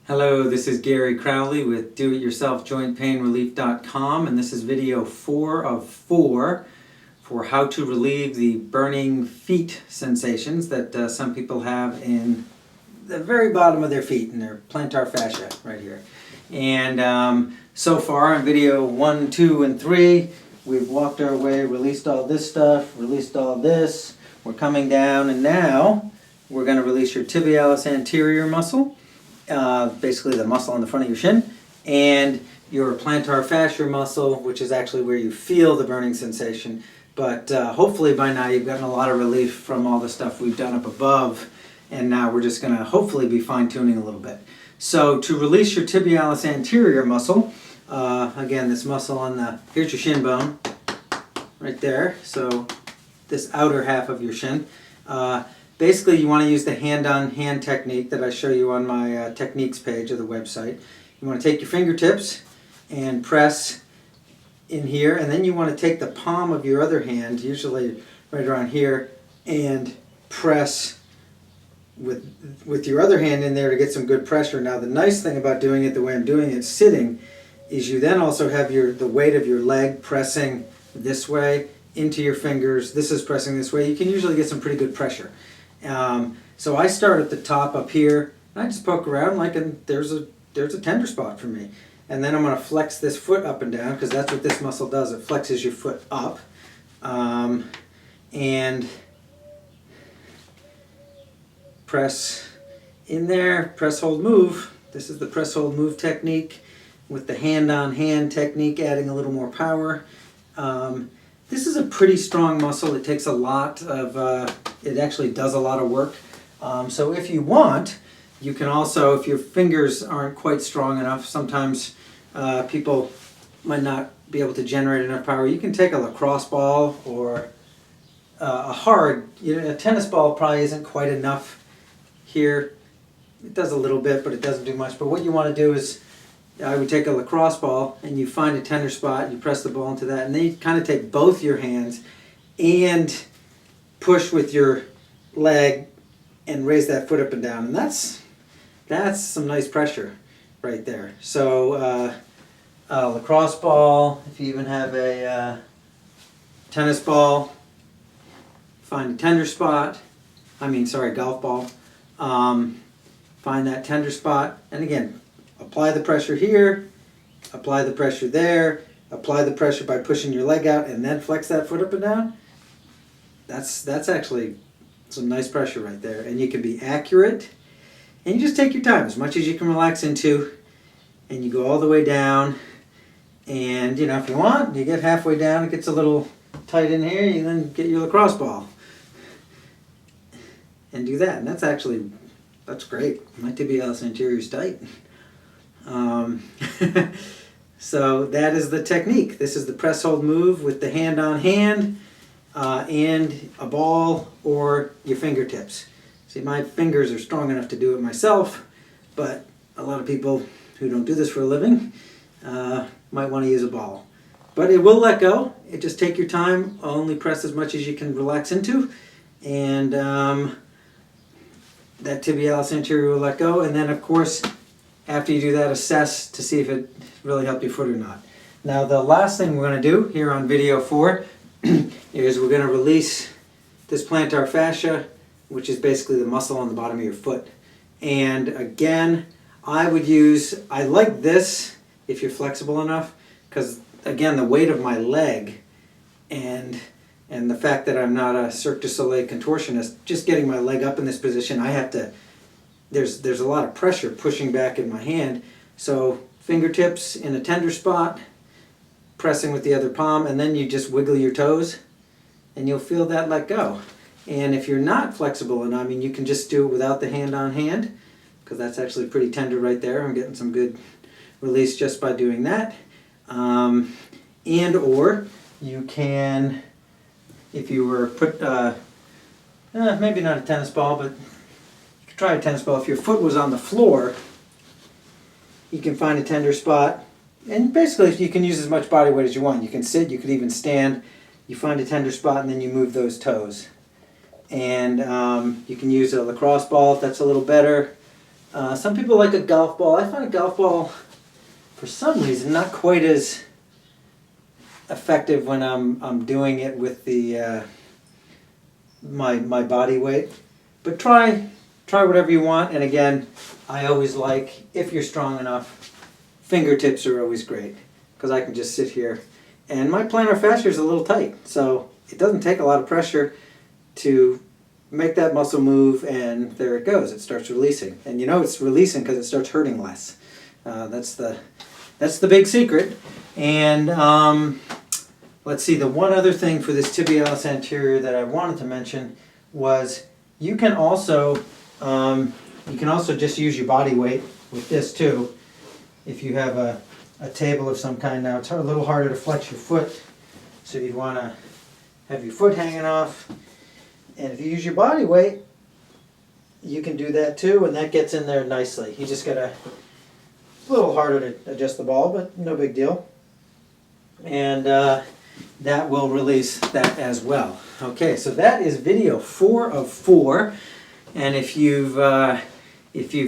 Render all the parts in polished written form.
Hello, this is Gary Crowley with DoItYourselfJointPainRelief.com, and this is video 4 of 4 for how to relieve the burning feet sensations that some people have in the very bottom of their feet, in their plantar fascia right here. And so far in video 1, 2, and 3, we've walked our way, released all this stuff, released all this. We're coming down, and now we're going to release your tibialis anterior muscle. Basically the muscle on the front of your shin, and your plantar fascia muscle, which is actually where you feel the burning sensation. But hopefully by now you've gotten a lot of relief from all the stuff we've done up above, and now we're just going to hopefully be fine-tuning a little bit. So to release your tibialis anterior muscle, again, this muscle on the, here's your shin bone, right there, so this outer half of your shin. Basically, you want to use the hand-on-hand technique that I show you on my techniques page of the website. You want to take your fingertips and press in here, and then you want to take the palm of your other hand, usually right around here, and press with your other hand in there to get some good pressure. Now, the nice thing about doing it the way I'm doing it sitting is you then also have the weight of your leg pressing this way into your fingers. This is pressing this way. You can usually get some pretty good pressure. So I start at the top up here, and I just poke around like, and there's a tender spot for me. And then I'm going to flex this foot up and down, because that's what this muscle does. It flexes your foot up. And press in there, press, hold, move. This is the press, hold, move technique with the hand-on-hand technique, adding a little more power. This is a pretty strong muscle. It takes a lot of, it actually does a lot of work. So if you want, you can also, if your fingers aren't quite strong enough, sometimes people might not be able to generate enough power. You can take a lacrosse ball or a tennis ball probably isn't quite enough here. It does a little bit, but it doesn't do much. But what you want to do is, I would take a lacrosse ball and you find a tender spot, you press the ball into that, and then you kind of take both your hands and push with your leg and raise that foot up and down. And that's some nice pressure right there. So a lacrosse ball, if you even have a tennis ball, find a tender spot, golf ball, find that tender spot, and again, apply the pressure here, apply the pressure there, apply the pressure by pushing your leg out, and then flex that foot up and down. That's actually some nice pressure right there. And you can be accurate, and you just take your time, as much as you can relax into, and you go all the way down. And if you want, you get halfway down, it gets a little tight in here, you then get your lacrosse ball and do that. And that's great. My tibialis anterior is tight. So that is the technique. This is the press, hold, move with the hand-on-hand and a ball or your fingertips. See, my fingers are strong enough to do it myself, but a lot of people who don't do this for a living might want to use a ball. But it will let go. It just take your time. Only press as much as you can relax into, and that tibialis anterior will let go. And then, of course, after you do that, assess to see if it really helped your foot or not. Now, the last thing we're going to do here on video 4 is we're going to release this plantar fascia, which is basically the muscle on the bottom of your foot. And again, I like this if you're flexible enough, because again, the weight of my leg and the fact that I'm not a Cirque du Soleil contortionist, just getting my leg up in this position, there's a lot of pressure pushing back in my hand. So fingertips in a tender spot, pressing with the other palm, and then you just wiggle your toes and you'll feel that let go. And if you're not flexible enough, you can just do it without the hand on hand, because that's actually pretty tender right there. I'm getting some good release just by doing that. And or you can, if you were maybe not a tennis ball, but you could try a tennis ball. If your foot was on the floor, you can find a tender spot, and basically you can use as much body weight as you want. You can sit, you could even stand. You find a tender spot and then you move those toes. And you can use a lacrosse ball if that's a little better. Some people like a golf ball. I find a golf ball, for some reason, not quite as effective when I'm doing it with the my body weight. But try whatever you want. And again, I always like, if you're strong enough, fingertips are always great, because I can just sit here. And my plantar fascia is a little tight, so it doesn't take a lot of pressure to make that muscle move, and there it goes. It starts releasing. And you know it's releasing because it starts hurting less. That's the big secret. And let's see, the one other thing for this tibialis anterior that I wanted to mention was you can also just use your body weight with this too. If you have a table of some kind. Now it's a little harder to flex your foot, so you'd want to have your foot hanging off. And if you use your body weight, you can do that too, and that gets in there nicely. You just got a little harder to adjust the ball, but no big deal. And that will release that as well. Okay, so that is video 4 of 4. And if you've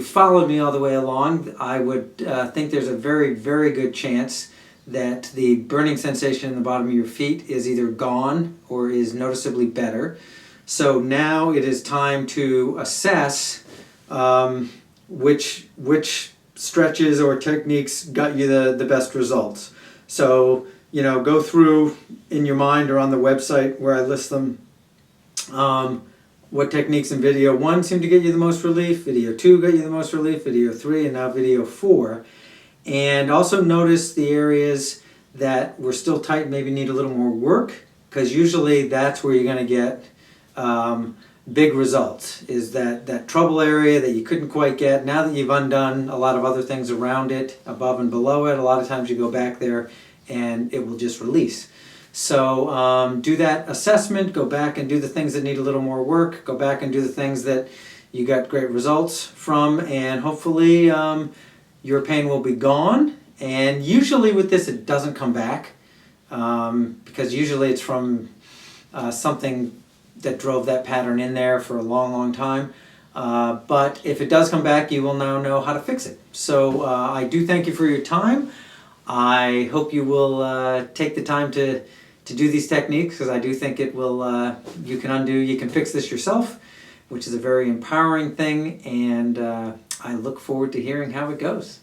followed me all the way along, I would think there's a very, very good chance that the burning sensation in the bottom of your feet is either gone or is noticeably better. So now it is time to assess which stretches or techniques got you the best results. So, you know, go through in your mind or on the website where I list them. What techniques in video 1 seem to get you the most relief, video 2 got you the most relief, video 3, and now video 4. And also notice the areas that were still tight, maybe need a little more work, because usually that's where you're going to get big results, is that trouble area that you couldn't quite get. Now that you've undone a lot of other things around it, above and below it, a lot of times you go back there and it will just release. So do that assessment, go back and do the things that need a little more work, go back and do the things that you got great results from, and hopefully your pain will be gone. And usually with this it doesn't come back, because usually it's from something that drove that pattern in there for a long, long time. But if it does come back, you will now know how to fix it. So I do thank you for your time. I hope you will take the time to do these techniques, because I do think it will, you can fix this yourself, which is a very empowering thing, and I look forward to hearing how it goes.